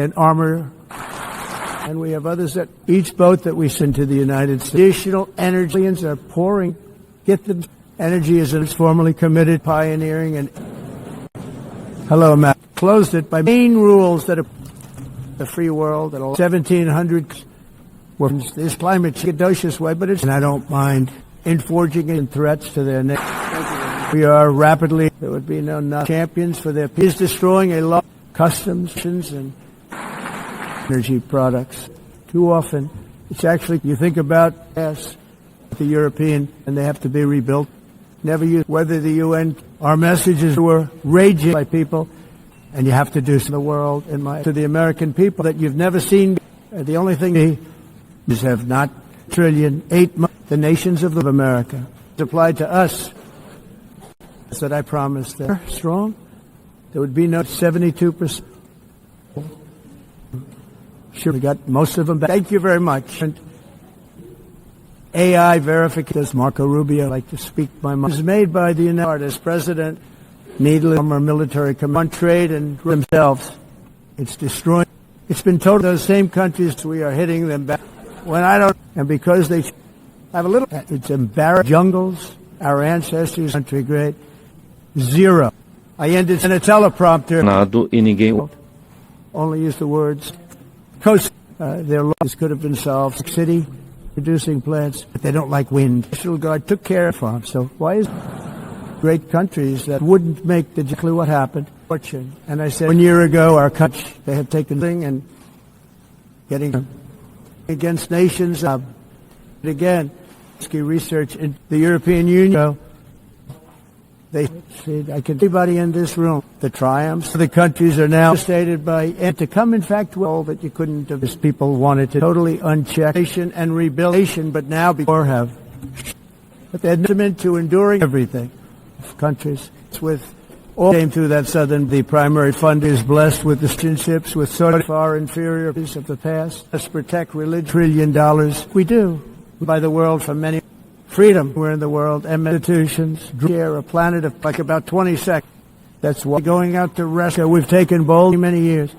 and armor. And we have others that each boat that we send to the United States, additional energy are pouring. Get the energy as it's formally committed, pioneering, and hello, Matt. Closed it by main rules that are the free world at 1700. This climate change, Gadocious way, but and I don't mind enforging in threats to their nation. We are rapidly, there would be no champions for their peace, destroying a lot of customs and energy products. Too often, it's actually, you think about the European, and they have to be rebuilt. Never use, whether the UN, our messages were raging by people, and you have to do some of the world, to the American people that you've never seen. The only thing is have not trillion, 8 months, the nations of America. It's applied to us that I promised they're strong. There would be no 72%. Sure, we got most of them back. Thank you very much. And AI verification, as Marco Rubio like to speak my mind, is made by the United States President, needless former military command on trade and themselves. It's destroying. It's been told those same countries we are hitting them back. When I don't, and because they have a little, it's embarrassing. Jungles, our ancestors, country great, zero. I ended in a teleprompter. E ninguém. Only use the words. Coast, their laws could have been solved. City, producing plants, but they don't like wind. National Guard took care of farms. So why is great countries that wouldn't make the clue what happened? Fortune. And I said 1 year ago, our country, they have taken thing and getting against nations. Again, research in the European Union. They said, I can everybody in this room, the triumphs of the countries are now stated by, and to come in fact, well, that you couldn't have, as people wanted to totally uncheck and rebuild, but now before have. But they're committed to enduring everything. Countries, it's with all came through that southern, the primary fund is blessed with the relationships with so far inferior of the past. Let's protect religion, $1 trillion. We do. By the world for many. Freedom, we're in the world, and institutions, share a planet of like about 20 seconds. That's why going out to Russia, we've taken bold many years.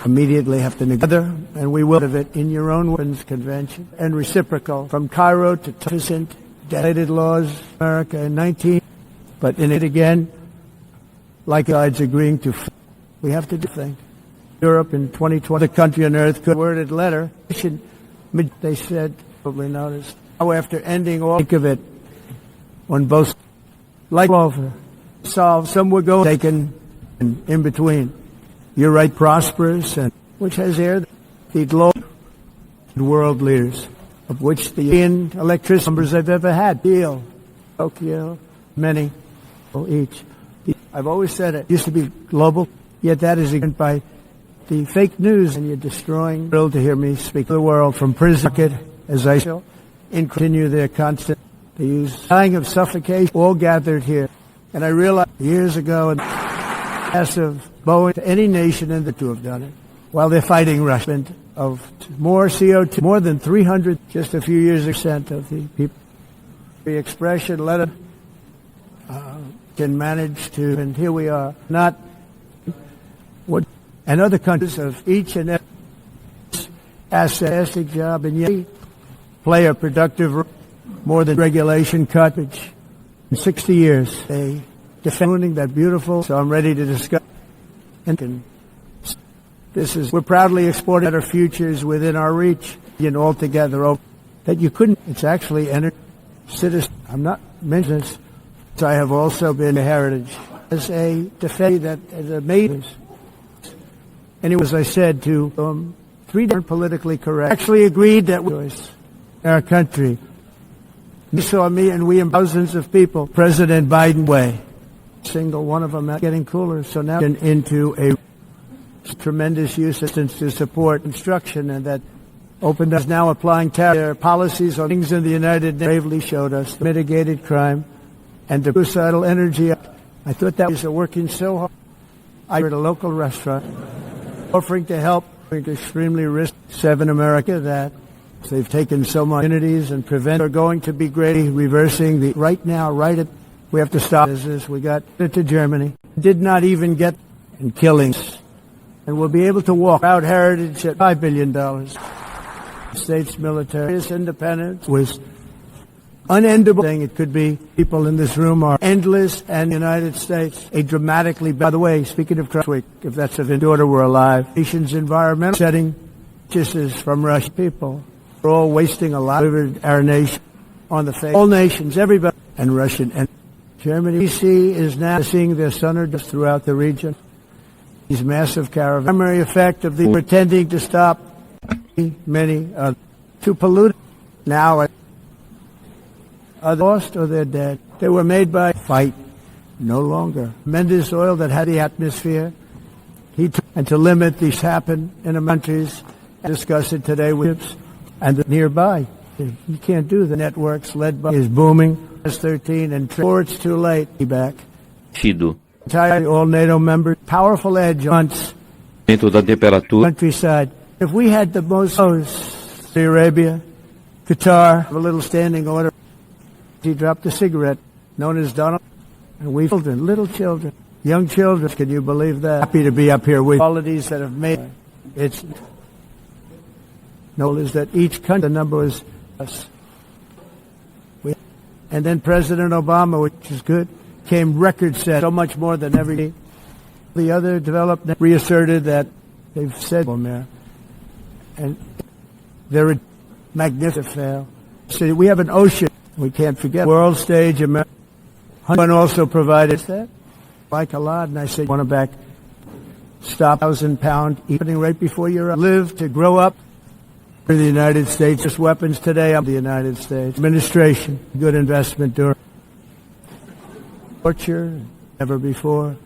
Immediately have to together, and we will have it in your own weapons convention and reciprocal from Cairo to Tucson, delegated laws, America in 19, but in it again, like sides agreeing to, we have to do things. Europe in 2020, the country on earth could worded letter. They said, probably noticed. After ending all of it on both, like over, solve some were going taken in between. You're right, prosperous, and which has aired the global world leaders, of which the electricity numbers I've ever had. Deal, Tokyo, many each. I've always said it used to be global, yet that is again by the fake news, and you're destroying. Thrilled to hear me speak to the world from prison, as I shall. And continue their constant, they use dying of suffocation, all gathered here. And I realized years ago, and massive Boeing to any nation in the to have done it, while they're fighting Russia of more CO2, more than 300, just a few years percent of the people. The expression, let them can manage to, and here we are, not what, and other countries of each and every fantastic job, and yet play a productive more than regulation coverage. In 60 years, they defending that beautiful, so I'm ready to discuss. And this is, we're proudly exporting our futures within our reach, and all together, that you couldn't, it's actually citizen. I'm not mentioning this, so I have also been a heritage as a defender that, as a maiden. Anyway, as I said, to 3 different politically correct, actually agreed that we our country. You saw me and we and thousands of people, President Biden way. Single one of them not getting cooler. So now into a tremendous use of to support construction, and that opened us now applying their policies on things in the United Nations bravely showed us the mitigated crime and the suicidal energy. I thought that was working so hard. I heard a local restaurant offering to help extremely risk 7 America that they've taken so much communities and prevent are going to be greatly reversing the right now, right at, we have to stop this. We got it to Germany. Did not even get in killings. and we'll be able to walk out heritage at $5 billion. States military independence was unendable thing. It could be people in this room are endless, and the United States a dramatically, by the way, speaking of Trump, if that's of daughter were alive, nation's environmental setting kisses from Russian people. We're all wasting a lot of our nation on the face. All nations, everybody, and Russian and Germany. DC is now seeing their sun just throughout the region. These massive caravans. Primary effect of the pretending to stop many to pollute. Now are lost or they're dead. They were made by fight, no longer. Tremendous oil that had the atmosphere. And to limit these happen in the countries, discuss it today with and the nearby. You can't do the networks led by is booming. S13 and before it's too late. Be back. Entire all NATO members, powerful edge on da temperatura. Countryside. If we had the most Saudi Arabia, Qatar, a little standing order. He dropped a cigarette, known as Donald, and we children, little children, young children. Can you believe that? Happy to be up here with qualities that have made it's. No, is that each country the number was us. And then President Obama, which is good, came record set so much more than every. The other developed reasserted that they've said there, and they're a magnificent fail. So we have an ocean. We can't forget world stage. America also provided that like a lot, and I said, want to back stop 1,000-pound eating right before you live to grow up in the United States. Just weapons today of the United States administration, good investment during torture, never before.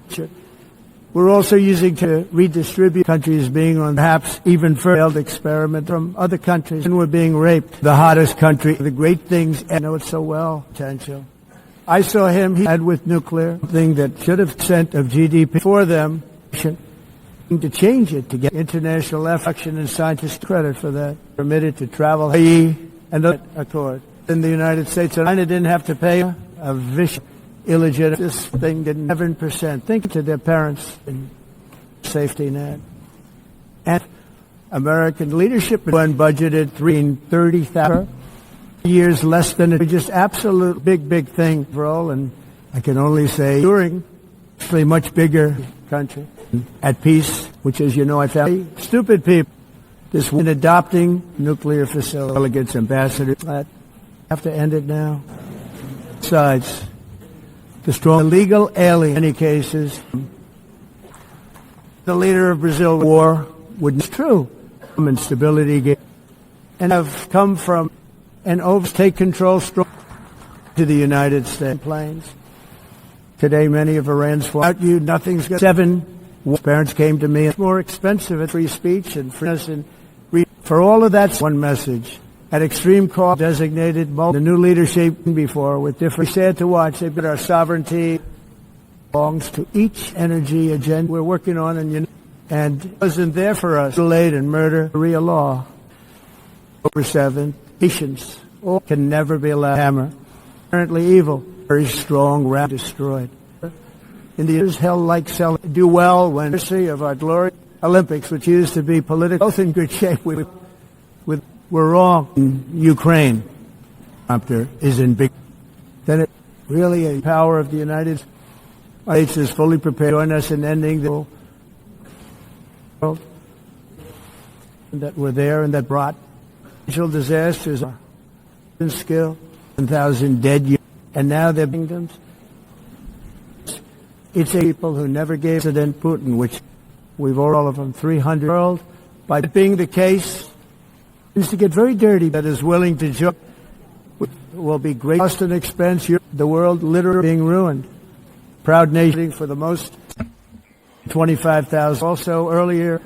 We're also using to redistribute countries being on perhaps even failed experiment from other countries, and we're being raped. The hottest country, the great things, and I know it so well. Potential. I saw him. He had with nuclear thing that should have sent of GDP for them to change it to get international action and scientists credit for that. Permitted to travel, and the accord in the United States, and China didn't have to pay a vicious. Illegitimate. This thing didn't 7%. Think to their parents in safety net. And American leadership when budgeted $330,000 years less than it. Just absolute big thing for all. And I can only say during actually much bigger country at peace, which as you know I found stupid people. This in adopting nuclear facility delegates ambassadors. I have to end it now. Besides. The strong legal alien in many cases. The leader of Brazil war would true instability and have come from and overtake control strong to the United States planes. Today many of Iran's fought you nothing's got 7 parents came to me. It's more expensive at free speech and freedom and for all of that's one message. At extreme cost, designated the new leadership before with different. Sad to watch. They've got our sovereignty belongs to each energy agenda we're working on, and it wasn't there for us. Delayed and murder, Sharia law. Over 7 patience. All can never be allowed. Hammer, apparently evil, very strong, round destroyed. In the years hell like cell do well when of our glory Olympics, which used to be political, both in good shape with. We're wrong. In Ukraine, is in big. Then it really a power of the United States is fully prepared to join us in ending the world that were there and that brought natural disasters and skill, 1,000 dead years, and now they're kingdoms. It's a people who never gave President Putin, which we've all of them 300 world. By being the case. To get very dirty, that is willing to join will be great cost and expense. The world literally being ruined. Proud nation for the most 25,000. Also earlier,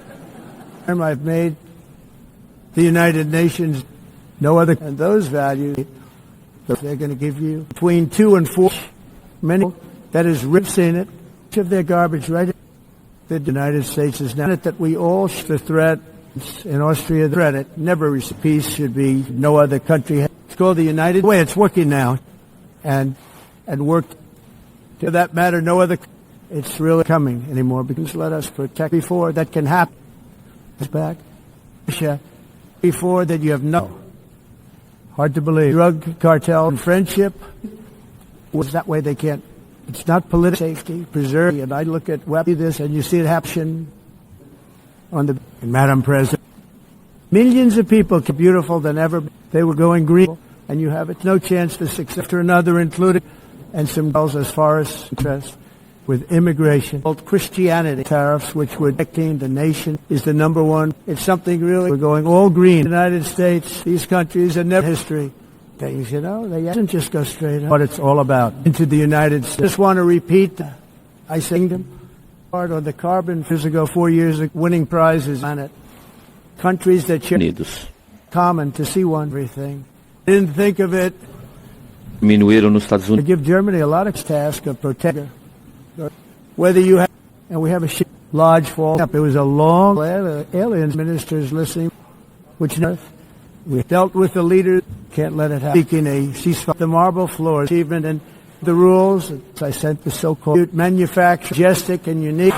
I've made the United Nations no other, and those values they're going to give you between 2 and 4. Many that is rips in it. Each of their garbage right. The United States is now that we all the threat. In Austria, the credit never peace should be no other country. It's called the United Way. It's working now, and worked. To that matter, no other. it's really coming anymore because let us protect before that can happen. It's back. Before that you have no. Hard to believe. Drug cartel and friendship was that way they can't. It's not political safety, preserve. And I look at this and you see it happen on the, and Madam President. Millions of people beautiful than ever. They were going green and you have it. No chance to success after another included and some goals as far as interest with immigration. Christianity tariffs, which were protecting the nation, is the number one. It's something really, we're going all green. The United States, these countries are never history. Things, they doesn't just go straight up. What it's all about. Into the United States. I just want to repeat, I sang them hard on the carbon years ago, 4 years ago, winning prizes on it. Countries that share common to see one everything. Didn't think of it. Diminuíram nos Estados To Unidos. give Germany a lot of task of protecting. Whether you have, and we have a large fall up. It was a long aliens ministers listening, which we dealt with the leaders. Can't let it happen. Speaking a ceasefire, the marble floor achievement and the rules. I sent the so-called manufacturer, majestic and unique.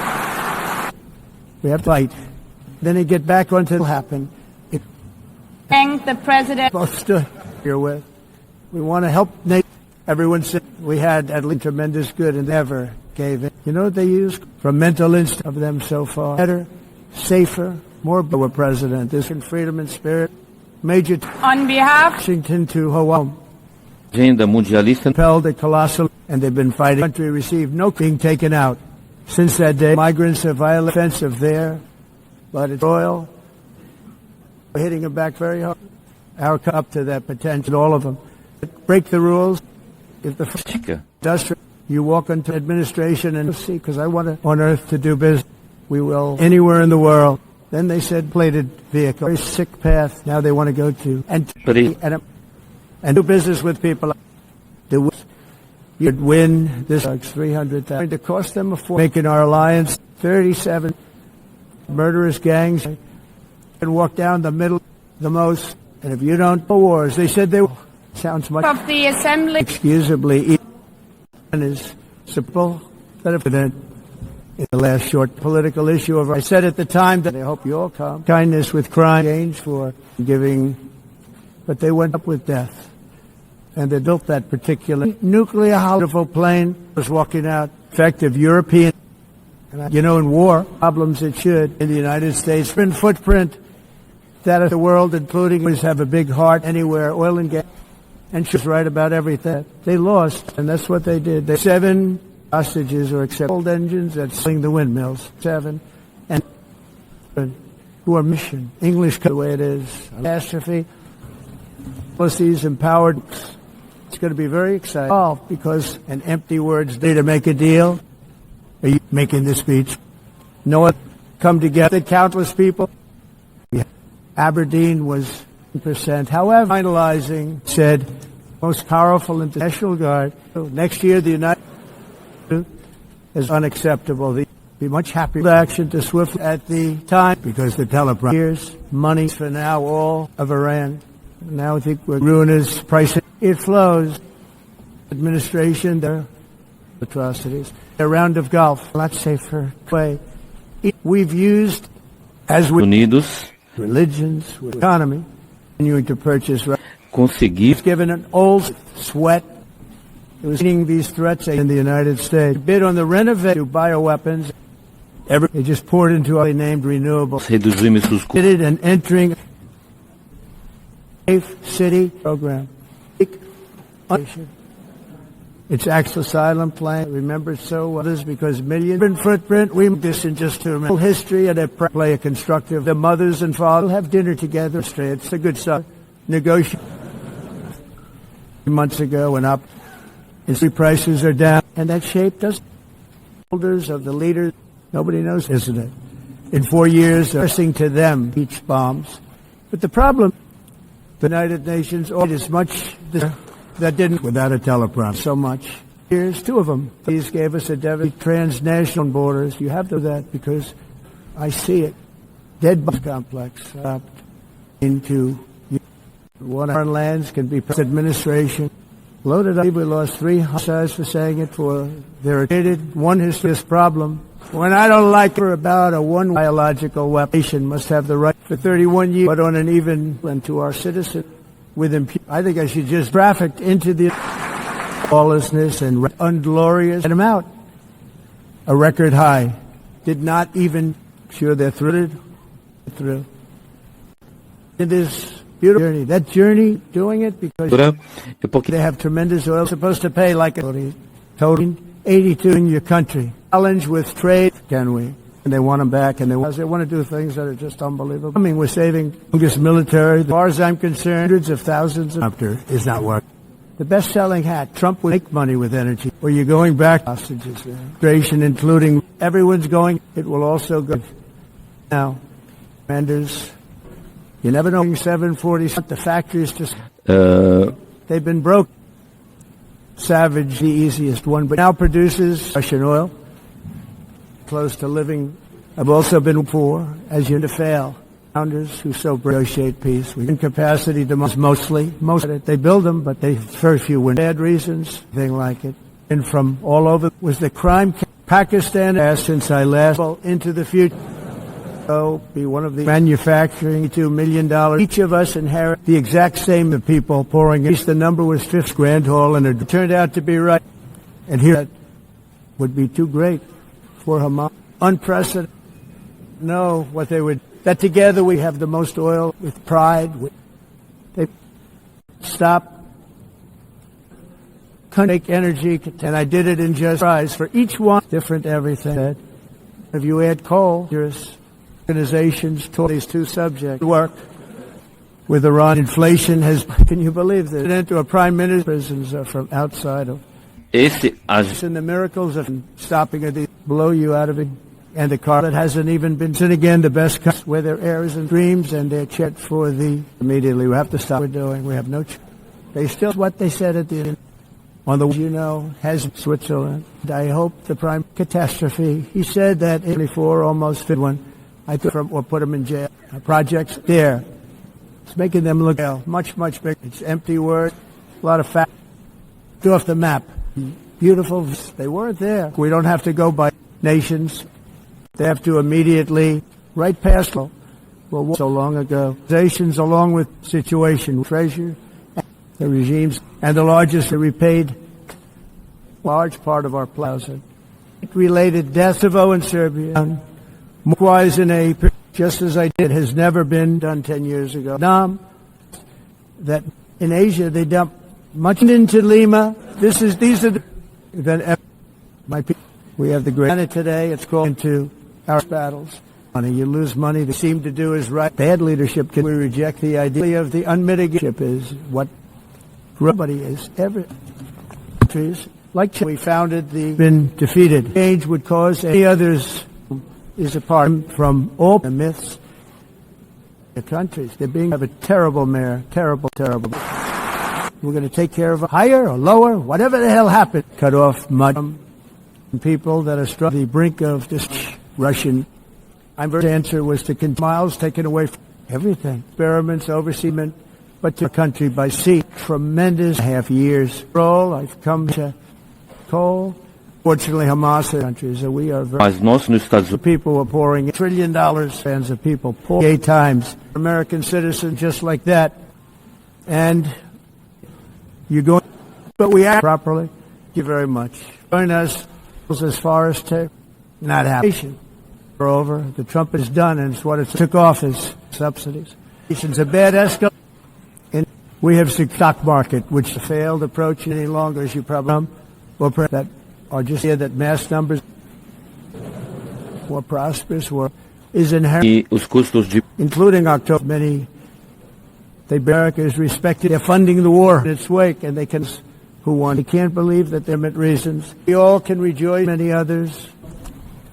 We have to fight. Then they get back onto what happen. Thank the president. Supposed to here with. We want to help everyone. Said we had at least tremendous good and never gave it. You know what they used from mental instinct of them so far? Better, safer, more. Our president, this in freedom and spirit. Major On behalf Washington to Hawaii. Agenda mundialista. Compelled a colossal, and they've been fighting. The country received no being taken out. Since that day, migrants are violent offensive there, but it's oil. We're hitting them back very hard. Our up to that potential, all of them. Break the rules. If the industrial, you walk into administration and see, because I want to, on earth to do business. We will anywhere in the world. Then they said plated vehicle, very sick path. Now they want to go to and do business with people. You'd win this 300,000 to cost them a fortune. Making our alliance 37 murderous gangs and walk down the middle the most. And if you don't go wars, they said they sounds much of the assembly. Excusably, is simple that if in the last short political issue of I said at the time that I hope you all come kindness with crime change for giving, but they went up with death, and they built that particular nuclear beautiful plane was walking out effective European, and in war problems it should in the United States footprint that of the world, including always have a big heart anywhere oil and gas. And she's right about everything. They lost, and that's what they did. They 7 hostages or except old engines that sling the windmills. 7. And who are mission. English the way it is. Catastrophe. Policies empowered. It's going to be very exciting. Oh, because an empty words day to make a deal. Are you making this speech? No one come together. Countless people. Aberdeen was percent. However, finalizing said most powerful National Guard. Next year, the United States is unacceptable. They'd be much happier action to swift at the time because the teleprompters, money for now all of Iran. Now I think we're ruinous pricing. It flows. Administration, their atrocities. A round of golf, a lot safer way. We've used as we Unidos religions, with economy. Continuing to purchase. conseguir Given an old sweat, it was eating these threats in the United States. Bid on the renovation of bioweapons. They just poured into a named renewable. reduzir emissões Committed and entering safe city program. Its Axe Asylum plan. Remember so well is because million footprint. We this in just 2 minutes. History and play a constructive. The mothers and fathers have dinner together. It's a good stuff. Negotiate months ago and up. Its prices are down, and that shape does. Holders of the leaders. Nobody knows, isn't it? In 4 years, they're pressing to them beach bombs. But the problem, the United Nations ordered as much. That didn't, without a teleprompter, so much. Here's 2 of them. These gave us a devastating transnational borders. You have to do that because I see it. Dead bus complex into one foreign lands can be administration. Loaded up. We lost 3 homicides for saying it for their created one history problem. When I don't like her about a one biological weapon must have the right for 31 years, but on an even and to our citizens with I think I should just trafficked into the lawlessness and unglorious. Get them out. A record high. Did not even sure they're through. It is beautiful journey. That journey, doing it because they have tremendous oil. Supposed to pay like a total 82 in your country. Challenge with trade, can we? And they want them back, and they want to do things that are just unbelievable. I mean, we're saving the youngest military. As far as I'm concerned, hundreds of thousands of is not working. The best-selling hat. Trump would make money with energy. Or you're going back hostages there. Administration, including everyone's going. It will also go. Now, commanders, you never know. 740. The factories just they've been broke. Savage, the easiest one, but now produces Russian oil. Close to living. I've also been for, as you to fail. Founders who so negotiate peace. We incapacity to most of it. They build them, but they very few win. Bad reasons, thing like it. And from all over was the crime. Pakistan asked since I last into the future. So be one of the manufacturing $2 million. Each of us inherit the exact same of people pouring. At least the number was 5th Grand Hall, and it turned out to be right. And here that would be too great for Hamas. Unprecedented. Know what they would. That together we have the most oil with pride. They stop. Couldn't make energy, and I did it in just price for each one. Different everything. If you add coal, there's organizations toward these two subjects work with Iran. Inflation has, can you believe this? Into a prime minister, prisons are from outside of. And the miracles of stopping it, blow you out of it. And the car that hasn't even been, and again, the best cuts where their airs and dreams and they're checked for the, immediately we have to stop what we're doing. We have no choice. They still, what they said at the end, on the, has Switzerland. I hope the prime catastrophe. He said that 24 almost fit one. I took from or put them in jail. Projects there. It's making them look much bigger. It's empty words, a lot of fact. Off the map. Beautiful. They weren't there. We don't have to go by nations. They have to immediately right past. Well, so long ago. Nations along with situation, treasure, the regimes, and the largest repaid large part of our plaza. Related deaths of in Serbia. Likewise, in a just as I did, has never been done 10 years ago. That in Asia they dump much into Lima. These are then my people. We have the great today. It's called into our battles. Money, you lose money. They seem to do is right. Bad leadership. Can we reject the idea of the unmitigated is what everybody is. Every countries like China, we founded been defeated. Change would cause any others. Is apart from all the myths. The countries, they're being have a terrible mayor, terrible. We're going to take care of higher or lower, whatever the hell happened. Cut off mud from people that are struck the brink of this Russian. My first answer was to miles taken away from everything. Experiments, overseas, but to a country by sea. Tremendous half years. I've come to coal. Fortunately, Hamas countries, so we are very. People were pouring $1 trillion. Fans of people pouring 8 times. American citizens just like that, and you go. But we act properly. Thank you very much. Join us as far as to not happen. We're over. The Trump is done, and it's what it took off as subsidies. It's a bad escalation. And we have the stock market, which failed approach any longer, as you probably know. That. Or just hear that mass numbers more prosperous is inherent, including October. Many America is respected. They're funding the war in its wake, and they can who won. They can't believe that they're met reasons. We all can rejoice. Many others,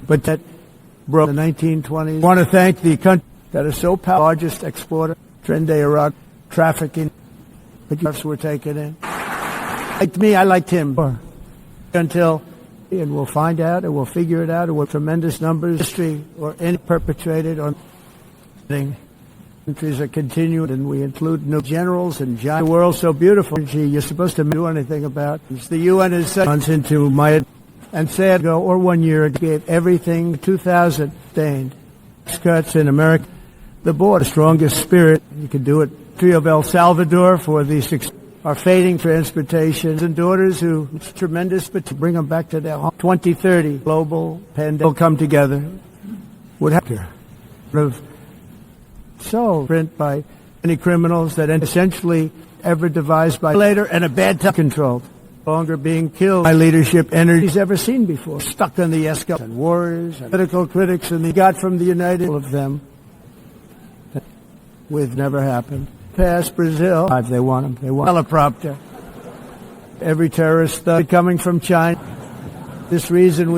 but that broke the 1920s. I want to thank the country that is so powerful, largest exporter, Trende Iraq, trafficking. The gifts were taken in. Like me, I liked him until. And we'll find out, and we'll figure it out, and with tremendous numbers, history or any perpetrated on countries are continuing, and we include new generals and giant. The world's so beautiful. You're supposed to do anything about. The UN is months into my and said ago or 1 year ago gave everything 2,000 stained cuts in America. The border, strongest spirit. You can do it. Tree of El Salvador for the are fading transportation and daughters who it's tremendous, but to bring them back to their home. 2030 global pandemic will come together. Would have to so print by any criminals that essentially ever devised by later and a bad time controlled. Longer being killed by leadership energy he's ever seen before. Stuck on the escalator and warriors and political critics and they got from the United of them with never happened. Past Brazil, they want them. They want teleprompter. Every terrorist thug coming from China. This reason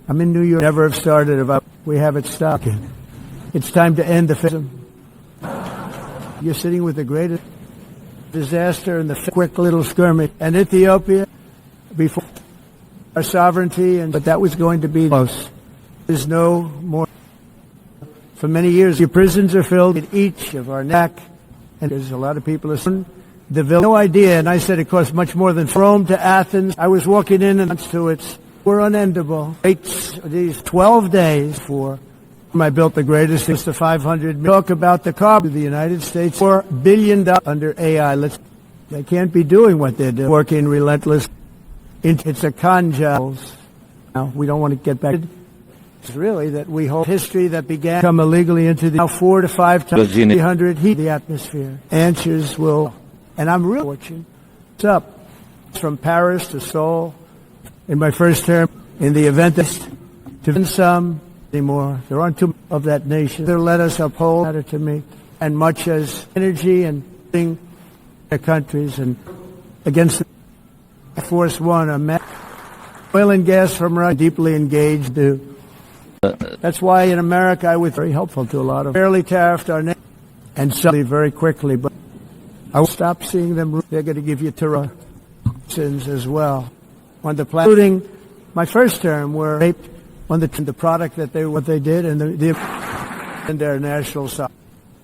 I'm in New York. Never have started about. We have it stopped. It's time to end the fascism. You're sitting with the greatest disaster and the quick little skirmish. And Ethiopia, before our sovereignty, but that was going to be close. There's no more. For many years, your prisons are filled in each of our neck. And there's a lot of people who no idea. And I said it costs much more than from Rome to Athens. I was walking in and to it. We're unendable. These 12 days for I built the greatest. It's the 500. Talk about the carbon of the United States. $4 billion under AI. They can't be doing what they're doing. Working relentless. It's a con job. Now, we don't want to get back. It's really that we hold history that began come illegally into the now 4 to 5 times 300 heat the atmosphere. Answers will, and I'm really fortunate. What's up? From Paris to Seoul. In my first term, in the event that to some anymore, there aren't too of that nation. They let us uphold matter to me, and much as energy and thing their countries and against the Force One, oil and gas from Russia deeply engaged. That's why in America I was very helpful to a lot of fairly tariffed our nation and suddenly very quickly. But I will stop seeing them. They're going to give you terror sins as well. On the planet, including my first term, were raped on the product that what they did and and their national side.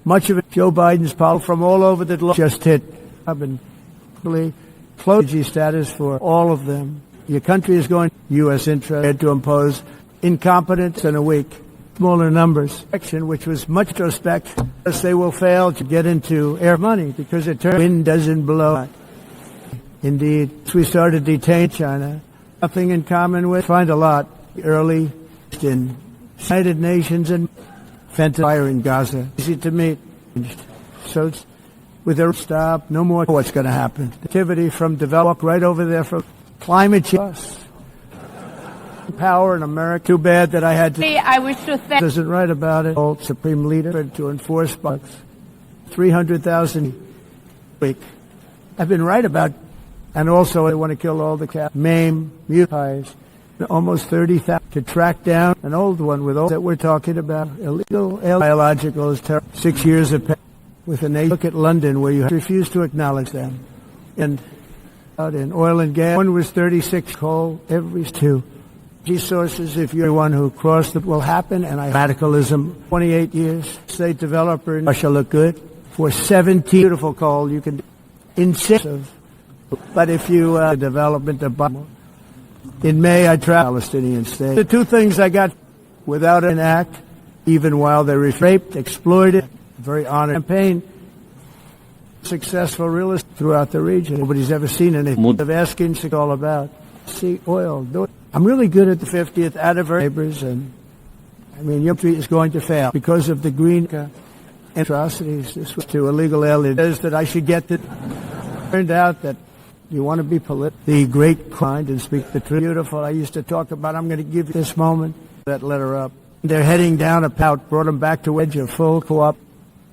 Much of it, Joe Biden's policy from all over the globe just hit. I've been really close status for all of them. Your country is going U.S. interest to impose incompetence in a week. Smaller numbers, which was much retrospect, as they will fail to get into air money because it turns wind doesn't blow. Indeed, we started to detain China. Nothing in common with, find a lot early in United Nations and fire in Gaza. Easy to meet. So it's with their stop, no more what's going to happen. Activity from develop right over there from climate change. Power in America. Too bad that I had to. I wish to thank. Doesn't write about it. Old Supreme Leader to enforce bucks. 300,000 a week. I've been right about. And also, I want to kill all the cats, maim, mutiles, almost 30,000 to track down an old one with all that we're talking about. Illegal, biological is terrible. 6 years of pay with a nation. Look at London, where you refuse to acknowledge them. And out in oil and gas, one was 36 coal, every two. Resources, if you're one who crossed it, will happen. And radicalism, 28 years. State developer in Russia look good for 17 beautiful coal. You can insist. But if you development of in May, I traveled Palestinian state. The two things I got without an act, even while they were raped, exploited, very honored campaign, successful real estate throughout the region. Nobody's ever seen anything of asking it's all about. See oil. Do it. I'm really good at the 50th anniversary neighbors, and I mean your country is going to fail because of the green atrocities. This was to illegal aliens that I should get that. Turned out that. You want to be the great kind and speak the truth. Beautiful. I used to talk about, I'm going to give you this moment, that letter up. They're heading down a pout, brought them back to wedge of full co-op.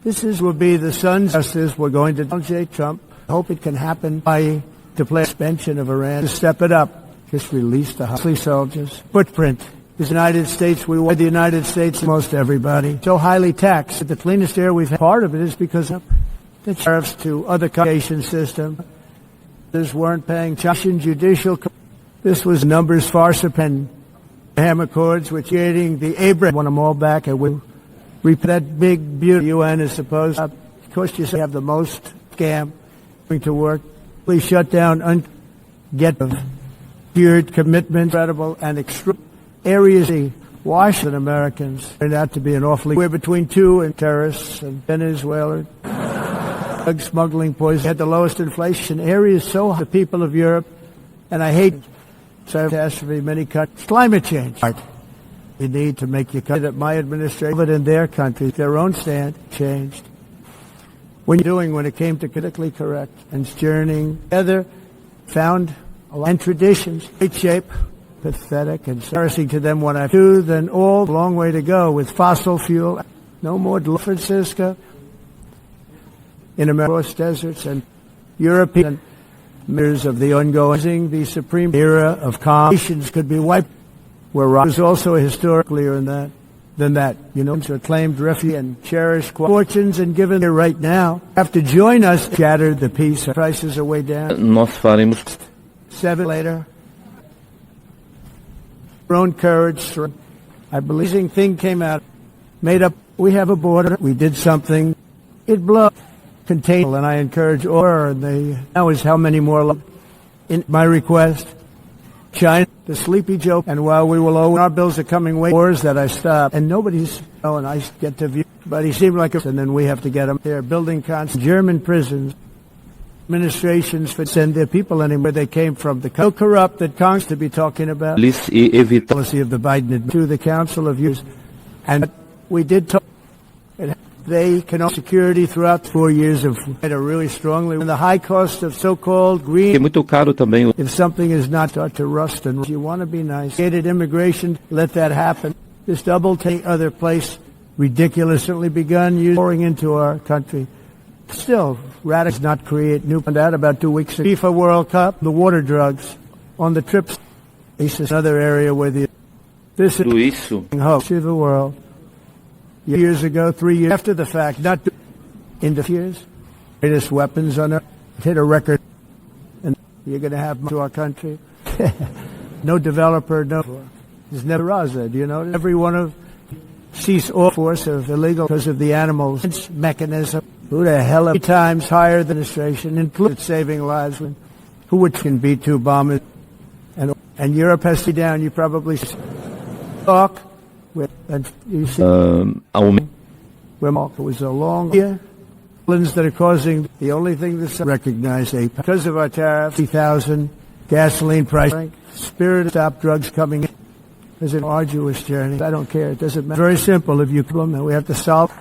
Will be the son's justice. We're going to J. Trump. I hope it can happen by to play suspension of Iran. To step it up. Just release the hostile soldiers. Footprint. The United States, we want the United States, most everybody. So highly taxed. The cleanest air we've had. Part of it is because of the tariffs to other education system. Weren't paying judicial. This was numbers far surpassing Abraham Accords, which creating the Abraham. Want them all back. I will That big, beautiful UN is supposed to, of course, you have the most scam going to work. Please shut down, get geared commitment, incredible and extreme areas. Washington Americans turned out to be an awfully. We're between two and terrorists and Venezuela. Drug smuggling, poison had the lowest inflation. Areas so high. The people of Europe, and I hate catastrophe. Many countries. Climate change. You need to make your country that my administration, but in their countries, their own stand changed. When it came to politically correct and journeying together, found and traditions, great shape. Pathetic and embarrassing to them when I do, then all a long way to go with fossil fuel. No more San Francisco in America's deserts and European mirrors of the ongoing, the supreme era of calm. Nations could be wiped. Where there's also a historically than that. Claimed refuge and cherished fortunes and given here right now have to join us. Shattered the peace. Prices are way down. Nós faremos 7 later. Own courage. I believe thing came out, made up. We have a border. We did something. It blew up. Contained. And I encourage order. Now is how many more. In my request, China, the sleepy Joe. And while we will owe our bills are coming way wars that I stop. And nobody's. Oh, and I get to view. But he seemed like and then we have to get them. They're building constant German prisons. Administrations for send their people anywhere they came from. The so corrupt that Congress to be talking about policy of the Biden to the Council of Youth, and we did talk. They can offer security throughout 4 years of really strongly. And the high cost of so-called green. É muito caro também. If something is not start to rust and you want to be nice, gated immigration, let that happen. This double take other place ridiculously begun pouring into our country. Still, radicals not create new. Found out about 2 weeks ago. FIFA World Cup, the water drugs on the trips. This is another area where this is hope to the world. Years ago, 3 years after the fact, not in the years, greatest weapons on earth hit a record, and you're going to have to our country. No developer, no. There's never Raza. Do you know? Every one of cease all force of illegal because of the animals mechanism. Who the hell 3 times higher than administration, including saving lives. Who can be 2 bombers? And Europe has to be down. You probably talk with, and you see, it was a long year. That are causing the only thing that's recognized because of our tariff, 50,000 gasoline price, spirit of stop drugs coming in. It's an arduous journey. I don't care. It doesn't matter. Very simple. If you problem that we have to solve.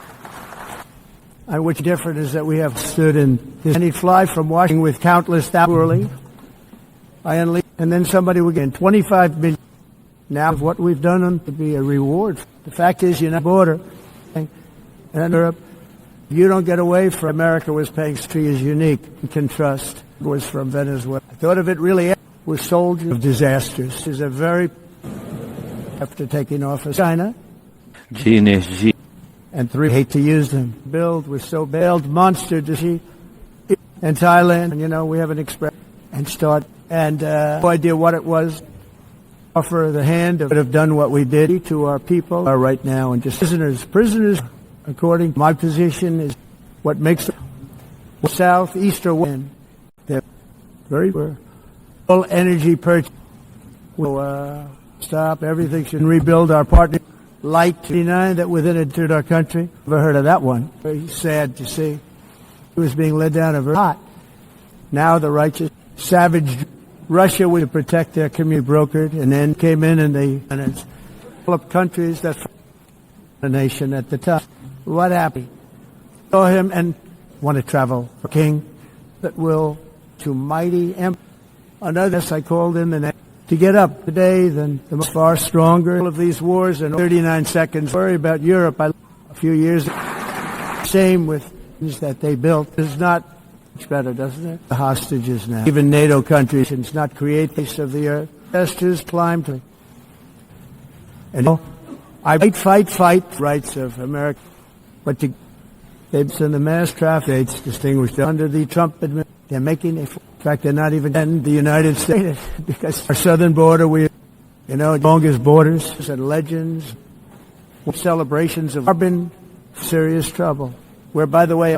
And what's different is that we have stood in this, and he'd fly from Washington with countless hourly. And then somebody would get 25 million. Now, what we've done to be a reward. The fact is, you're not border. And in Europe, you don't get away from America was paying tree is unique. You can trust. It was from Venezuela. I thought of it really was soldiers of disasters. This is a very after taking office. China. De energia. And 3 hate to use them. Build was so bailed monster to see. And Thailand, we have an express and start and no idea what it was. Offer the hand of have done what we did to our people are right now and just prisoners. According to my position is what makes the south, east, or west. They're very poor. Full energy purchase will stop. Everything should rebuild our partner. Light 29 that within it entered our country. Never heard of that one. Very sad to see. It was being led down a very hot. Now the righteous, savage Russia would protect their community brokered and then came in and they developed countries that a nation at the time. What happened? Saw him and want to travel for king that will to mighty empire. Another I called in the next to get up today than the far stronger of these wars in 39 seconds. Worry about Europe. A few years same with things that they built. It's not much better, doesn't it? The hostages now. Even NATO countries it's not create face of the earth. Investors climbed. And I fight rights of America. But they've sent the mass traffic states distinguished under the Trump administration. They're making in fact, they're not even in the United States because our southern border, longest borders and legends, celebrations of carbon serious trouble. Where, by the way,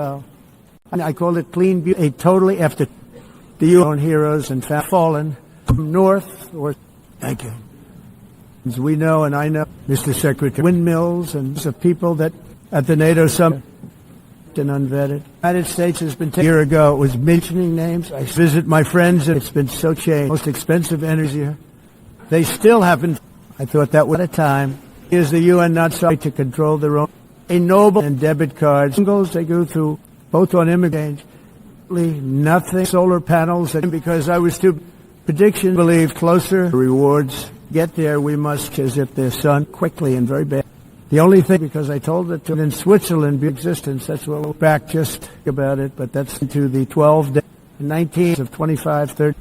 I call it clean beauty, a totally after the own heroes and fallen from north or thank you. As we know, and I know, Mr. Secretary, windmills and of people that at the NATO summit and unvetted. The United States has been a year ago. It was mentioning names. I visit my friends, and it's been so changed. Most expensive energy here. They still haven't. I thought that was at a time. Is the UN not sorry to control their own? A noble and debit cards. Singles they go through, both on immigrants. Nothing. Solar panels. And because I was too prediction believe closer rewards. Get there, we must, as if their sun quickly and very bad. The only thing, because I told it to in Switzerland be existence, that's what we'll back just about it, but that's into the 12 days, 19 of 25, 30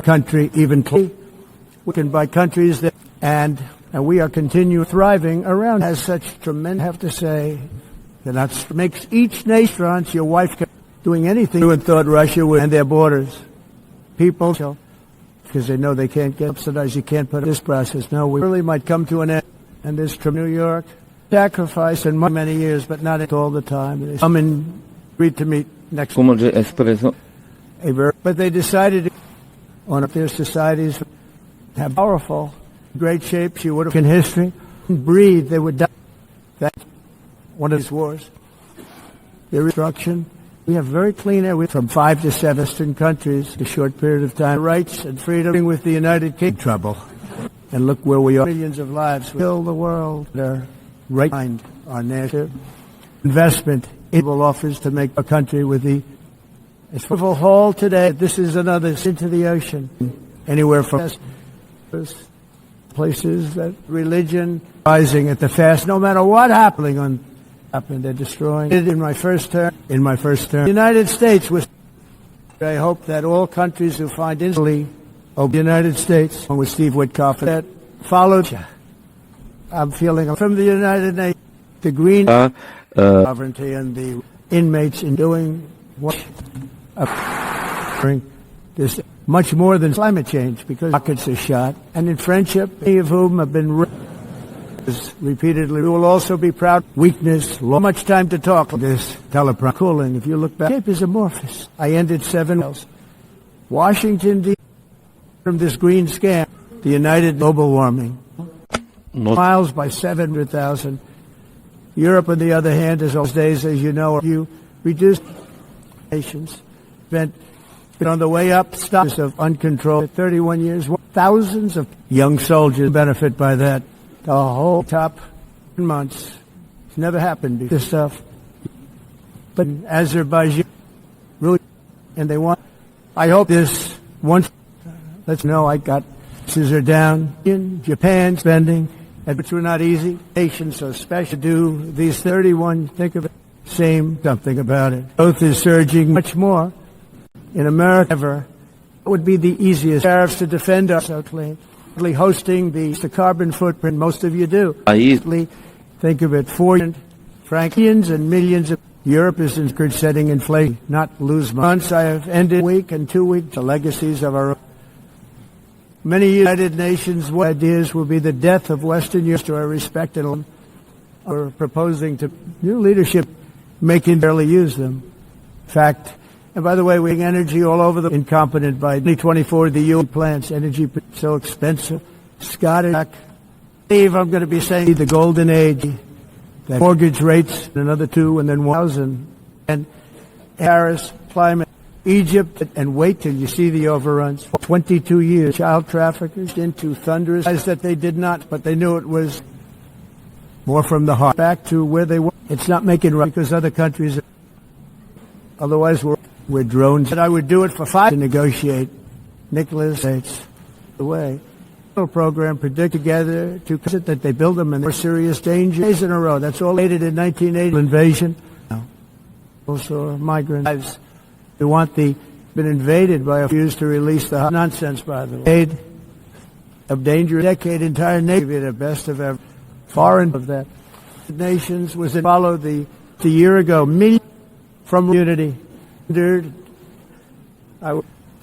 country, even we can buy countries that, and we are continuing thriving around has such tremendous, I have to say, that makes each nation, your wife doing anything, and thought Russia would, and their borders. People, because they know they can't get subsidized, you can't put this process. No, we really might come to an end. And this from New York, sacrifice in many years, but not all the time. They come and agreed to meet next. Como de expressão. But they decided to, on their societies have powerful, great shapes you would have in history. Breathe, they would die. That's one of these wars. Their destruction. We have very clean air from 5 to 7 Western countries, a short period of time. Rights and freedom with the United Kingdom. Trouble. And look where we are. Millions of lives. We fill the world. They're right behind our national investment. Able offers to make a country with the full haul today. This is another into the ocean. Anywhere from places that religion rising at the fast. No matter what happened, they're destroying it. In my first term, the United States was. I hope that all countries who find instantly. The United States, with Steve Witkoff, that followed. I'm feeling from the United Nations, the green sovereignty and the inmates in doing what this much more than climate change because rockets are shot, and in friendship, many of whom have been repeatedly. We will also be proud. Weakness, much time to talk. This teleprompter cooling. If you look back, shape is amorphous. I ended 7 miles. Washington D. From this green scam, the United global warming. Miles by 700,000. Europe, on the other hand, is those days, as you know, you reduce nations. Been on the way up, stops of uncontrolled 31 years. Thousands of young soldiers benefit by that. The whole top months. It's never happened before. This stuff. But Azerbaijan, really, and they want, I hope this once. Let's know I got scissor down in Japan spending, which were not easy. Nations so special do these 31. Think of it. Same something about it. Both is surging much more in America ever. It would be the easiest tariffs to defend us. So clean. Hosting the carbon footprint. Most of you do. Think of it. 4 Frankians and millions of. Europe is in setting inflation, not lose months. I have ended a week and 2 weeks. The legacies of our. Many United Nations ideas will be the death of Western Europe to our respected or proposing to new leadership making barely use them. In fact, and by the way, we have energy all over the incompetent by 2024 the UN plants energy so expensive. Scottish Steve, I'm going to be saying the golden age, that mortgage rates another 2 and then 1,000 and Paris climate. Egypt, and wait till you see the overruns. 22 years, child traffickers into thunderous that they did not, but they knew it was more from the heart. Back to where they were. It's not making right because other countries, otherwise we're drones. But I would do it for 5 to negotiate. Nicholas States the way. Program predict together to that they build them in more serious danger. Days in a row. That's all dated in 1980 invasion. Also migrants. They want been invaded by a few to release the nonsense, by the way. Of danger, decade, entire nation, the best of ever. Foreign of that. The nations was it followed the year ago, million from unity. The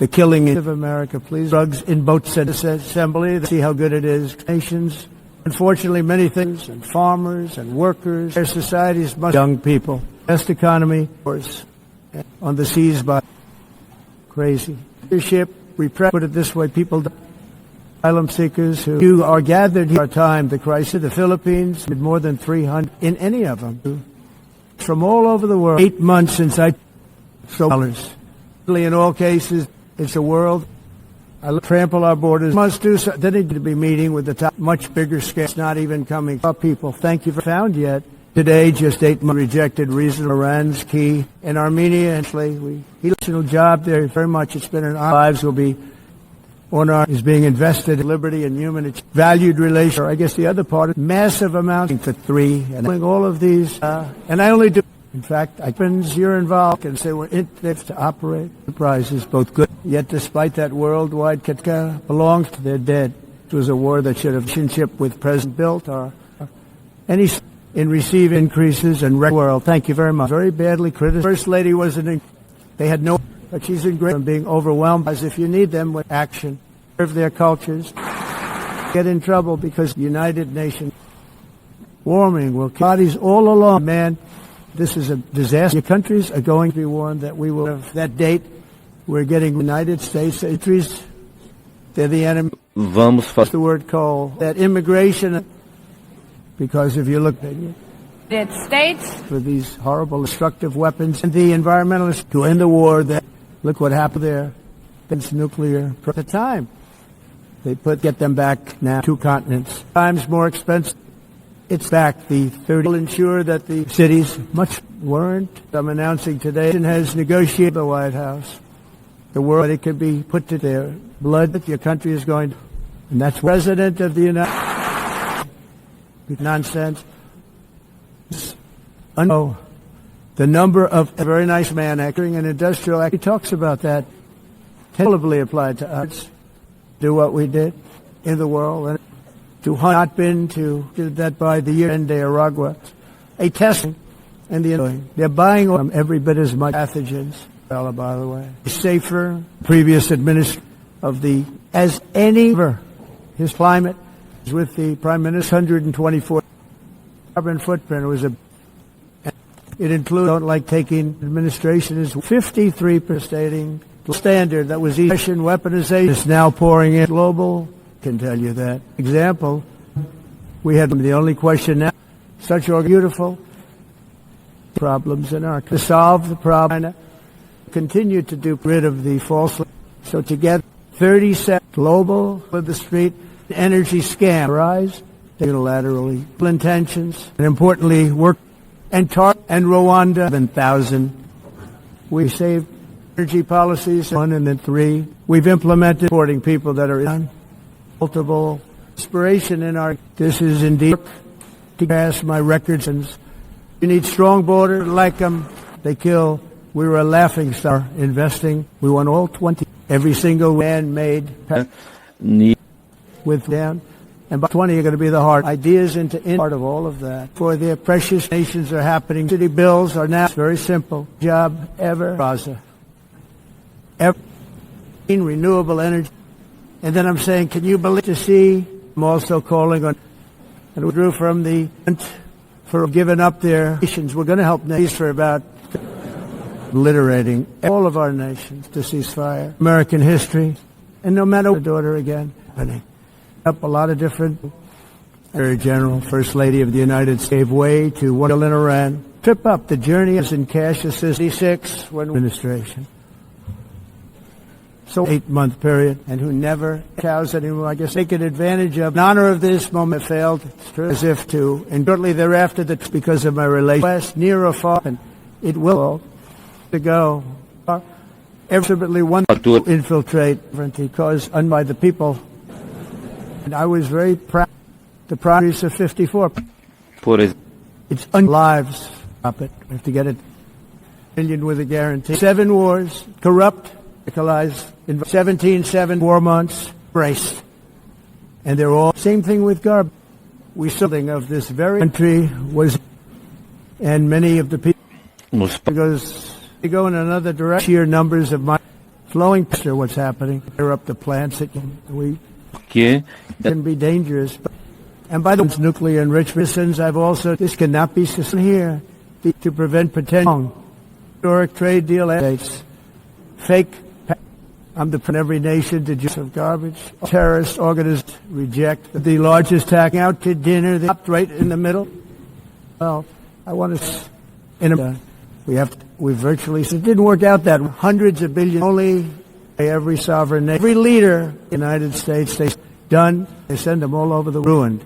killing of America, please. Drugs in both assembly. See how good it is. Nations Unfortunately, many things, and farmers and workers, their societies must young people. Best economy, of course, on the seas by crazy. Leadership, put it this way, people, asylum seekers who are gathered here, our time, the crisis, the Philippines, with more than 300 in any of them, from all over the world. 8 months since I dollars. In all cases, it's a world. I trample our borders. Must do so. They need to be meeting with the top, much bigger scale. It's not even coming up. People, thank you for found yet. Today, just 8 months rejected reason. Iran's key in Armenia. He national job there very much. It's been in our lives. Will be on our is being invested in liberty and human. It's valued relation. I guess the other part is massive amount for 3 and doing all of these. And I only do. In fact, you're involved and say we're in to operate enterprises, both good. Yet, despite that worldwide Katka belongs to their dead. It was a war that should have relationship with President built or any in receive increases and world. Thank you very much. Very badly criticized. First Lady wasn't. They had no, but she's in great from being overwhelmed. As if you need them with action, serve their cultures, get in trouble because the United Nations warming will kill bodies all along. Man. This is a disaster. Your countries are going to be warned that we will have that date. We're getting United States entries. They're the enemy. Vamos fazer the word coal. That immigration, because if you look at United States for these horrible destructive weapons and the environmentalists to end the war, that look what happened there. It's nuclear. At the time, they get them back now. 2 continents. Times more expensive. It's back. The 30 will ensure that the cities much weren't. I'm announcing today and has negotiated the White House. The world it could be put to their blood that your country is going to, and that's President of the United nonsense. Oh, the number of a very nice man acting an industrial act. He talks about that. Terribly applied to us. Do what we did in the world and. To not been to that by the year end de Aragua, a testing, and they're buying them every bit as much pathogens. By the way, safer. Previous administration of the as any his climate is with the Prime Minister 124 carbon footprint. It includes don't like taking administration is 53% stating the standard that was Russian weaponization is now pouring in global. Can tell you that. Example, we had the only question now, such beautiful problems in our to solve the problem, continue to do rid of the false. So to get 37 global with the street energy scam rise unilaterally intentions and importantly work and Rwanda 7,000. We saved energy policies 1 and then 3. We've implemented supporting people that are in. Multiple inspiration in our. This is indeed to pass my records. And you need strong border like them. They kill. We were a laughing star investing. We won all 20. Every single man made with them. And by 20 are going to be the hard ideas into part of all of that. For their precious nations are happening. City bills are now very simple. Job ever. Renewable energy. And then I'm saying, can you believe to see? I'm also calling on, and we drew from the, for giving up their nations. We're going to help nations for about obliterating all of our nations to ceasefire. American history. And no matter what, daughter again, up a lot of different, General, First Lady of the United States gave way to what in Iran. Trip up the journey is in cash assist 66 when administration. So 8-month period, and who never cows anymore. I guess taking advantage of in honor of this moment failed. It's true. As if to, and shortly thereafter, that's because of my relation. West, near or far, and it will to go. Absolutely one to infiltrate because by the people. And I was very proud. The progress of 54. It's lives. Stop it. We have to get it. Million with a guarantee. 7 wars, corrupt. In 17, 4 months, braced. And they're all, same thing with garbage. We saw something of this very country was, and many of the people, because they go in another direction, sheer numbers of my flowing picture what's happening. Tear up the plants that can be dangerous. But And by the way, nuclear enrichment systems, this cannot be sustained here to prevent potential historic trade deal states. Fake. I'm the every nation to use of garbage. Terrorist organizations reject the largest tax out to dinner. They stopped right in the middle. Well, I want to. We virtually. It didn't work out that hundreds of billions only. Every sovereign nation, every leader in the United States, they send them all over the ruined,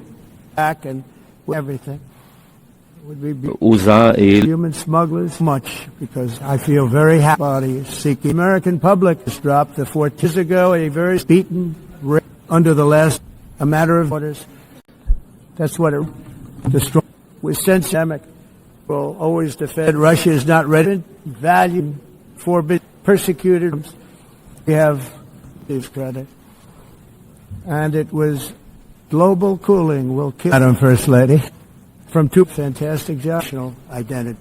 back and everything. Would we be usar ele human smugglers? Much, because I feel very happy seeking. The American public has dropped the 4 years ago, a very beaten under the last, a matter of orders. That's what it destroyed. With systemic, will always defend. Russia is not ready. Value, forbidden, persecuted. We have his credit. And it was global cooling will kill Madam First Lady from 2 fantastic national identity.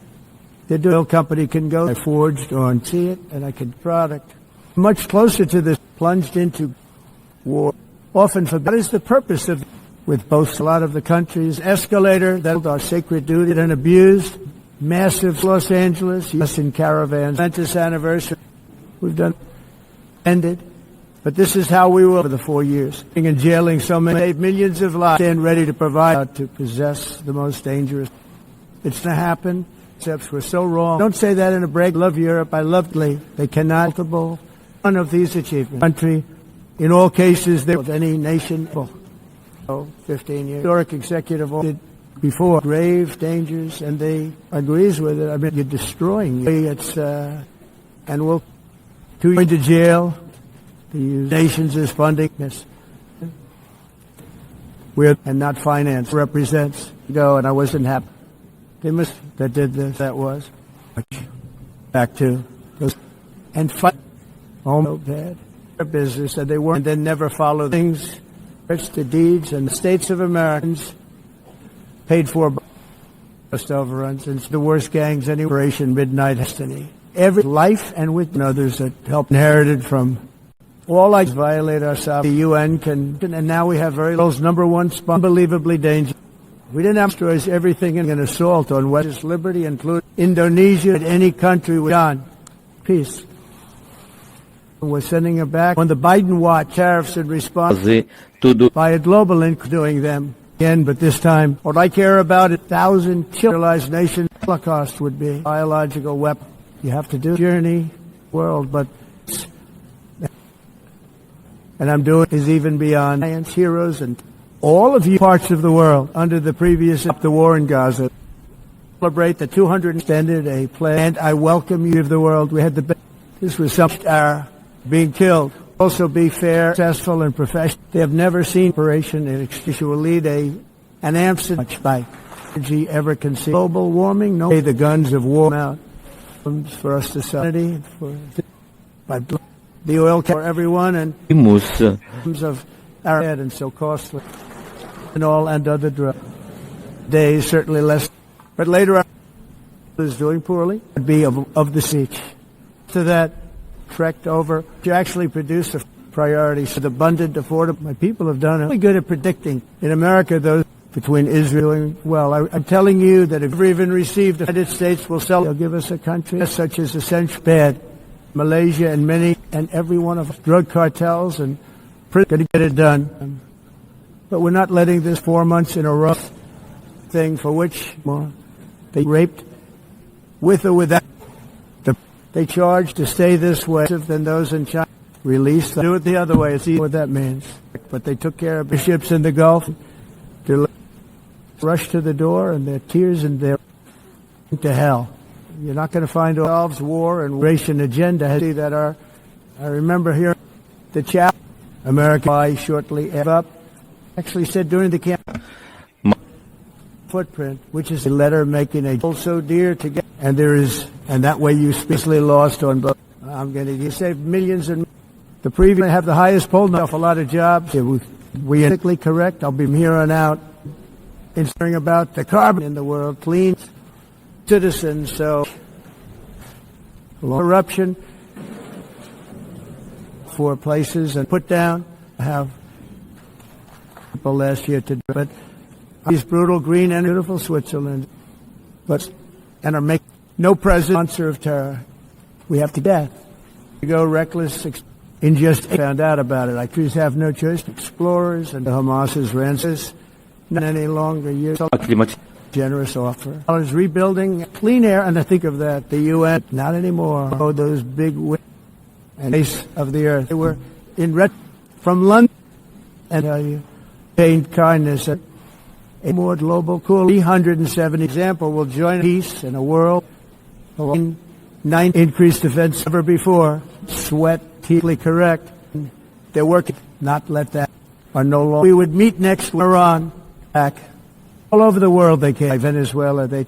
The oil company can go. I forged on see it, and I could product much closer to this. Plunged into war. Often for that is the purpose of with both a lot of the countries escalator that our sacred duty and abused massive Los Angeles yes in caravans. Momentous anniversary. We've done ended. But this is how we will over the 4 years. And jailing so many millions of lives stand ready to provide to possess the most dangerous. It's to happen. Except we're so wrong. Don't say that in a break. I love Europe. I love Italy. They cannot multiple one of these achievements. Country, in all cases, there of any nation. 15 years. Historic executive order before grave dangers, and they agrees with it. I mean, you're destroying. It's and we'll 2 years to jail. The nations is funding this. We're and not finance represents go, and I wasn't happy. They must that did this. That was back to those and fight. Oh, bad business, and they weren't. And then never follow things. The deeds and the states of Americans paid for just overruns and the worst gangs any operation midnight destiny. Every life and with others that help inherited from all like violate our sovereignty. The UN can and now we have very little number one unbelievably dangerous. We didn't have destroys everything in an assault on West's liberty, including Indonesia and any country with on peace. We're sending it back on the Biden watch tariffs in response fazer tudo by a global link doing them again, but this time what I care about 1,000 civilized nations Holocaust would be biological weapon. You have to do journey world, but and I'm doing is even beyond science heroes and all of you parts of the world under the previous the war in Gaza. Celebrate the 200 extended a plan. And I welcome you of the world. We had the this was some being killed. Also be fair, successful, and professional. They have never seen operation in will lead an AMPS much by energy ever conceived. Global warming, no. The guns of war out for us to sanity for the oil for everyone and of our head and so costly and all and other drugs. Days certainly less, but later on is doing poorly. Would be of the siege. To that. Trekked over to actually produce a priority for the abundant, affordable. My people have done it. Really good at predicting. In America, those between Israel and well, I'm telling you that if we even received, the United States will sell. They'll give us a country such as essential bad, Malaysia and many and every one of us, drug cartels and going to get it done. But we're not letting this 4 months in a row thing for which they raped with or without. They charge to stay this way than those in China. Release them. Do it the other way. It's what that means. But they took care of the ships in the Gulf. To rush to the door and their tears and their to hell. You're not going to find ourselves war and Ration agenda. See that I remember here the chap America shortly up actually said during the camp footprint, which is a letter making a goal so dear to get, and there is, and that way you speedily lost on both. I'm going to save millions and the previous have the highest poll off a lot of jobs. We ethically correct. I'll be from here on out inquiring about the carbon in the world, clean citizens. So corruption for places and put down. I have people last year to do it. These brutal green and beautiful Switzerland, and are making no president sponsor of terror. We have to death. We go reckless. In just found out about it. Like trees have no choice. Explorers and Hamas's ransom. Not any longer use generous offer. Rebuilding clean air, and I think of that. The UN, not anymore. Oh, those big and face of the earth. They were from London, and tell you, pain, kindness, a more global, cool. 370 example will join peace in a world. 9 increased defense ever before. Sweat. Correct. They're working. Not let that. Are no longer. We would meet next with Iran. Back. All over the world they came. Venezuela. They.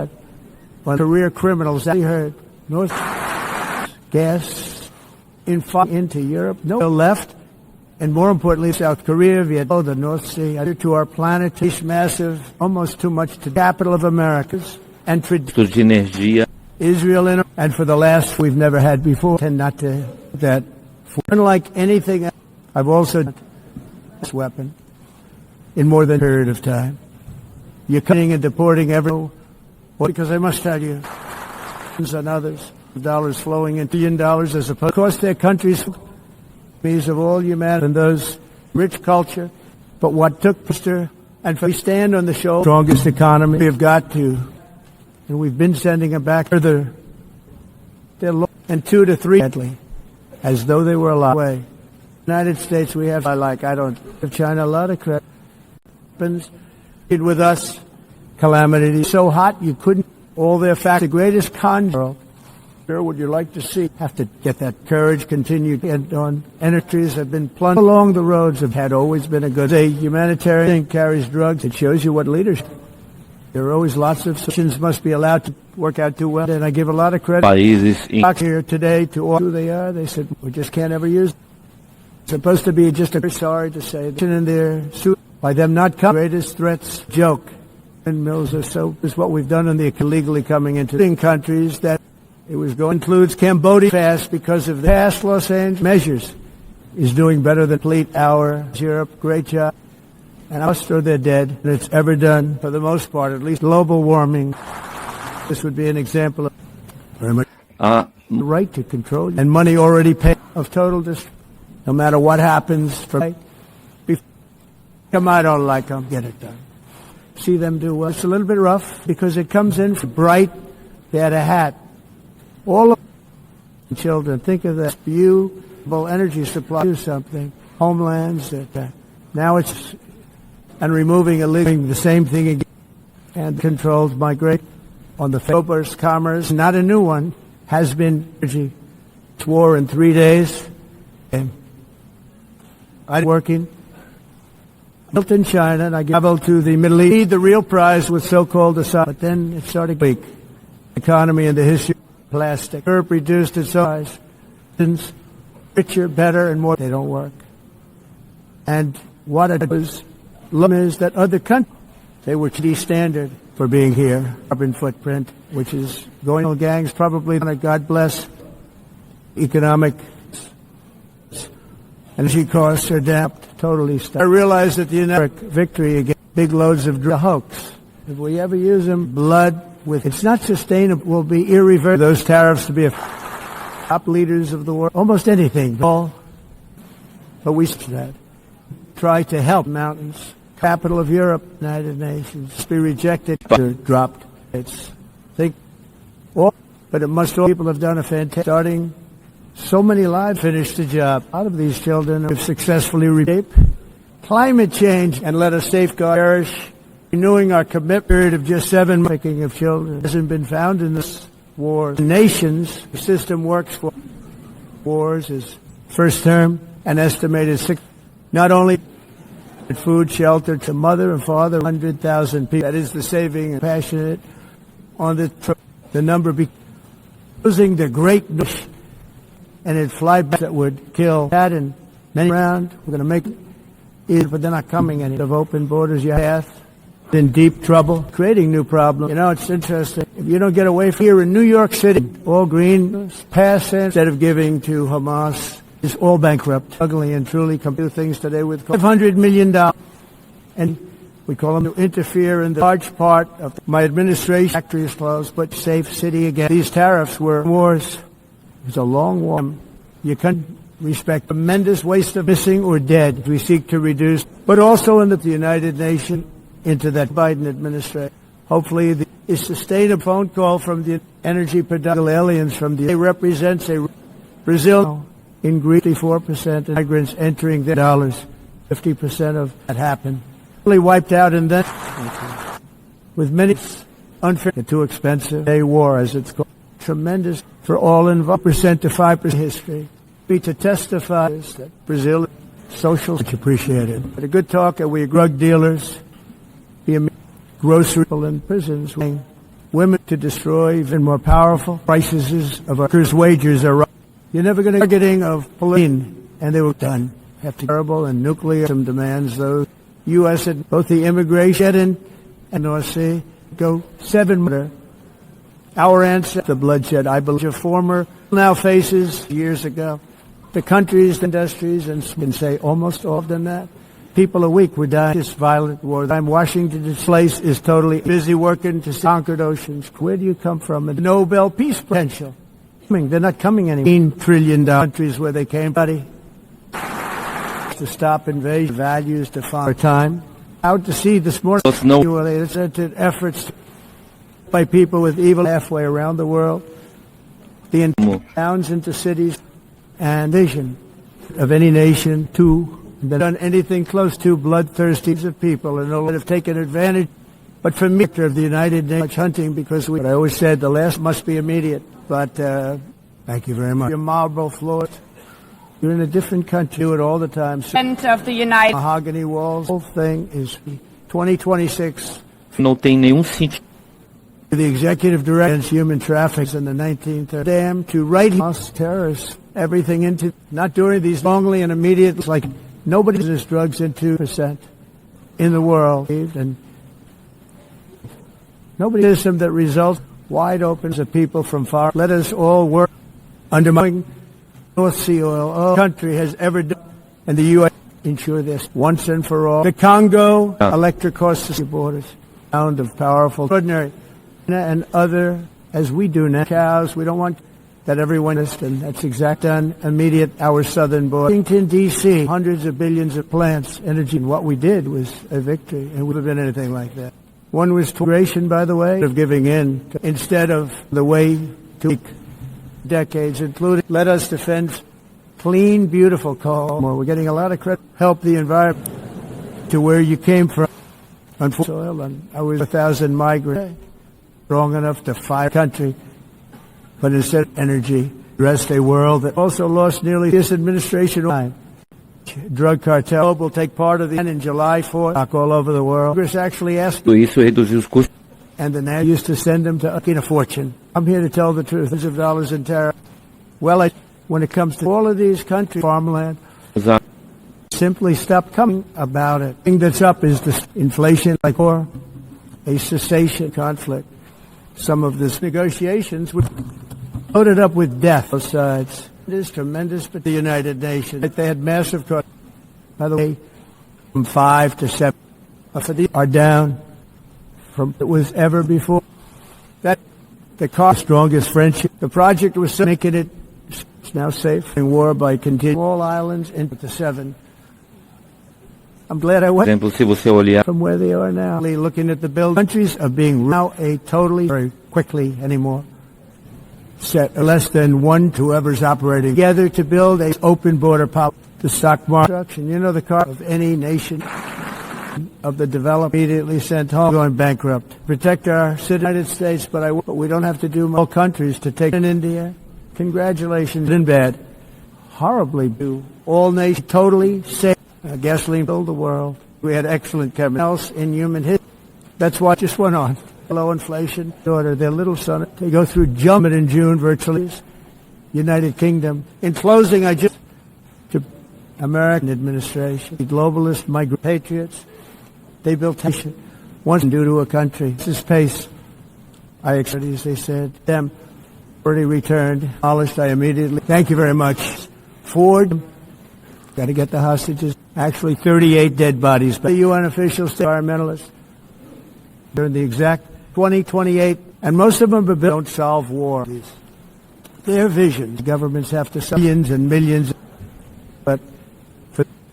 When career criminals. That you heard. North. Gas. Into Europe. No left. And more importantly, South Korea, Vietnam, the North Sea. To our planet. It's massive. Almost too much to the capital of Americas. And de energia. Israel and for the last we've never had before. Tend not to that. Unlike anything, I've also this weapon in more than a period of time. You're cutting and deporting everyone, because I must tell you, and others, dollars flowing in $1 billion as opposed. Of course, their countries, of all humanity and those rich culture. But what took Mr. and we stand on the shoulder, strongest economy. We have got to, and we've been sending them back further. And 2 to 3 deadly. As though they were a lot away. United States, we have, I don't give China a lot of credit. With us, calamity so hot you couldn't, all their facts, the greatest conjurer. Sure, would you like to see? Have to get that courage, continue on. Energies have been plunged along the roads have had always been a good. A humanitarian carries drugs. It shows you what leadership. There are always lots of solutions must be allowed to work out too well. And I give a lot of credit here today to all who they are. They said, we just can't ever use it. It's supposed to be just a sorry to say in their suit by them not coming. Greatest threats joke. And mills are so is what we've done in the illegally coming into countries that it was going includes Cambodia fast because of the past Los Angeles measures is doing better than complete our Europe. Great job. And Australia, they're dead, and it's ever done, for the most part, at least global warming. This would be an example of very much the right to control, and money already paid of total destruction. No matter what happens, come, I don't like them, get it done. See them do well. It's a little bit rough, because it comes in for bright, they had a hat. All of the children, think of that beautiful energy supply, do something. Homelands, that now it's... and removing illegal, the same thing again, and controlled migration on the Phobos commerce, not a new one, has been energy. War in 3 days. And I'm working. Built in China, and I traveled to the Middle East. The real prize was so-called aside, but then it started weak. Economy and the history of plastic. Europe reduced its size. Richer, better, and more. They don't work. And what it was is that other countries, they were the standard for being here. Carbon footprint, which is going to gangs, probably on a God bless economic energy costs are down, totally stopped. I realize that the United victory against big loads of a hoax. If we ever use them, blood with it's not sustainable. Will be irreversible. Those tariffs to be top leaders of the world, almost anything. All, but we that try to help mountains. Capital of Europe, United Nations, be rejected, dropped. It's think, but it must all people have done a fantastic starting. So many lives finished the job. A lot of these children have successfully reshaped climate change and let us safeguard, cherish, renewing our commitment. Period of just 7 making of children hasn't been found in this war. Nations, the system works for wars is first term and estimated 6. Not only food, shelter to mother and father, 100,000 people. That is the saving and passionate on the number losing the great and it fly back that would kill that and many around. We're going to make it, but they're not coming any of open borders. You have in deep trouble, creating new problems. You know, it's interesting. If you don't get away from here in New York City, all green, pass instead of giving to Hamas. Is all bankrupt, ugly and truly come to things today with $500 million. And We call them to interfere in the large part of my administration. Factory is closed, but safe city again. These tariffs were wars. It was a long war. You can't respect tremendous waste of missing or dead. We seek to reduce, but also in the United Nations into that Biden administration. Hopefully, is sustained a phone call from the energy production aliens from the. It represents a Brazil in Greece, 54% of migrants entering their dollars. 50% of that happened. Really wiped out and then with many unfair, too expensive. A war, as it's called, tremendous for all involved. Percent to 5% history. Be to testify that Brazil social much appreciated. But a good talk. We drug dealers, be a grocery people in prisons, women to destroy even more powerful prices of workers' wages are. You're never going to targeting of police, and they were done. Have to terrible and nuclear some demands those. U.S. and both the immigration and North Sea go 7 our ancestors, the bloodshed, I believe, a former now faces years ago. The countries, the industries, and can say almost all of them that. People a week were dying this violent war. Washington's place is totally busy working to conquer oceans. Where do you come from? The Nobel Peace potential. They're not coming anymore. $18 trillion countries where they came, buddy. To stop invasion, values to find time. Out to sea this morning. Efforts by people with evil halfway around the world. The towns into cities and vision of any nation to that done anything close to bloodthirsty of people and that have taken advantage. But for me, of the United Nations hunting because I always said the last must be immediate. But thank you very much. Your marble floors. You're in a different country. Do it all the time. So Of the United mahogany walls. The whole thing is 2026. Não tem nenhum sentido. The executive director against human trafficking in the 1930s. Damn to right terrorists. Everything into not doing these longly and immediate like nobody uses drugs in 2% in the world and nobody system that results wide open to people from far. Let us all work undermining North Sea oil. All country has ever done, and the U.S. ensure this once and for all. The Congo electric courses borders, sound of powerful, ordinary, and other as we do now. Cows, we don't want that everyone is, and that's exact done immediate. Our southern border, Washington D.C., hundreds of billions of plants, energy. And what we did was a victory. It would have been anything like that. One was toleration, by the way, of giving in instead of the way to decades, including let us defend clean, beautiful coal. We're getting a lot of credit. Help the environment to where you came from. Unfortunately, I was 1,000 migrants, strong enough to fire country, but instead of energy, rest a world that also lost nearly this administration time. Drug cartel will take part of the in July 4th, all over the world. Congress actually asked Isso reduziu os custos. and the Navy used to send them to a fortune. I'm here to tell the truth. Hundreds of dollars in tariff. Well, when it comes to all of these countries, farmland, simply stop coming about it. The thing that's up is the inflation, like or a cessation conflict. Some of this negotiations would loaded up with death. Both sides. It is tremendous, but the United Nations, they had massive costs. By the way, from 5 to 7 are down from it was ever before. That the cost strongest friendship. The project was making it now safe in war by continuing all islands into the 7. I'm glad I went Por exemplo, se você olhar from where they are now. Looking at the build countries are being now a totally very quickly anymore. Set less than one to whoever's operating together to build a open border policy. The stock market, you know, the car of any nation of the developed immediately sent home going bankrupt. Protect our United States, but we don't have to do all countries to take in India. Congratulations, in bad, horribly do all nations totally safe. Gasoline filled the world. We had excellent chemicals in human history. That's what just went on. Low inflation, daughter, their little son, they go through jumping in June virtually. United Kingdom. In closing, I just to American administration, the globalist migrant patriots, they built nation once due to a country. This is pace. I expect, as they said, them already returned, polished. I immediately thank you very much. Ford Got to get the hostages. Actually, 38 dead bodies. But the UN officials, environmentalists, they're in the exact 2028, and most of them don't solve war. Their visions. Governments have to solve millions and millions, but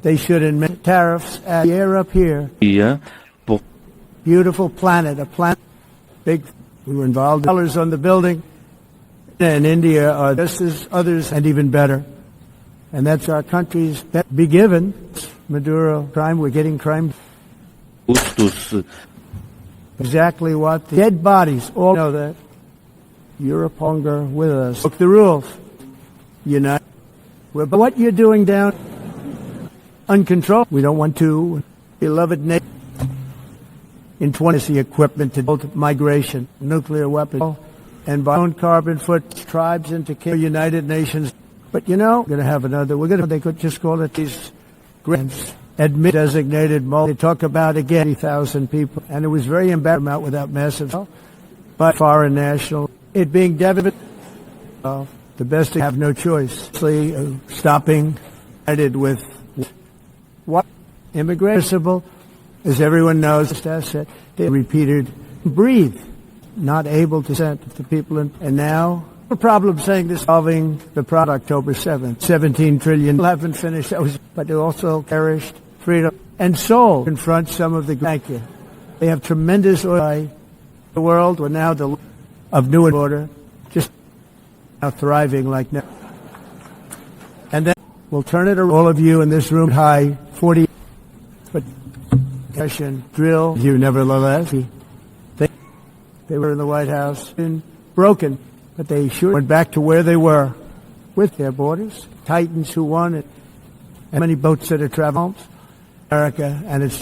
they should admit tariffs at the air up here. Yeah. Beautiful planet, a planet big. We were involved in colors on the building. In India are just as others and even better. And that's our country's be given. Maduro crime, we're getting crime. Custos. Exactly what the dead bodies all know that. Europe hunger with us. Look the rules. Unite. But what you're doing down uncontrolled. We don't want to. Beloved nation. In 20 equipment to build migration, nuclear weapons, and by own carbon foot tribes into United Nations. But we're going to have another. They could just call it these grants. Admit designated they talk about again 30,000 people, and it was very embarrassing out without massive help. But foreign national, it being devastated, the best to have no choice. Stopping, added with what immigration, as everyone knows, they repeated, breathe, not able to send to people, and now. No problem saying this, solving the product October 7th. 17 trillion haven't finished, but they also cherished freedom and soul. Confront some of the. Thank you. They have tremendous oil. The world, we're now of new order, just now thriving like now. And then we'll turn it around. All of you in this room, high 40, but drill you nevertheless. They were in the White House, been broken. But they sure went back to where they were with their borders. Titans who won it. And many boats that are traveling America and its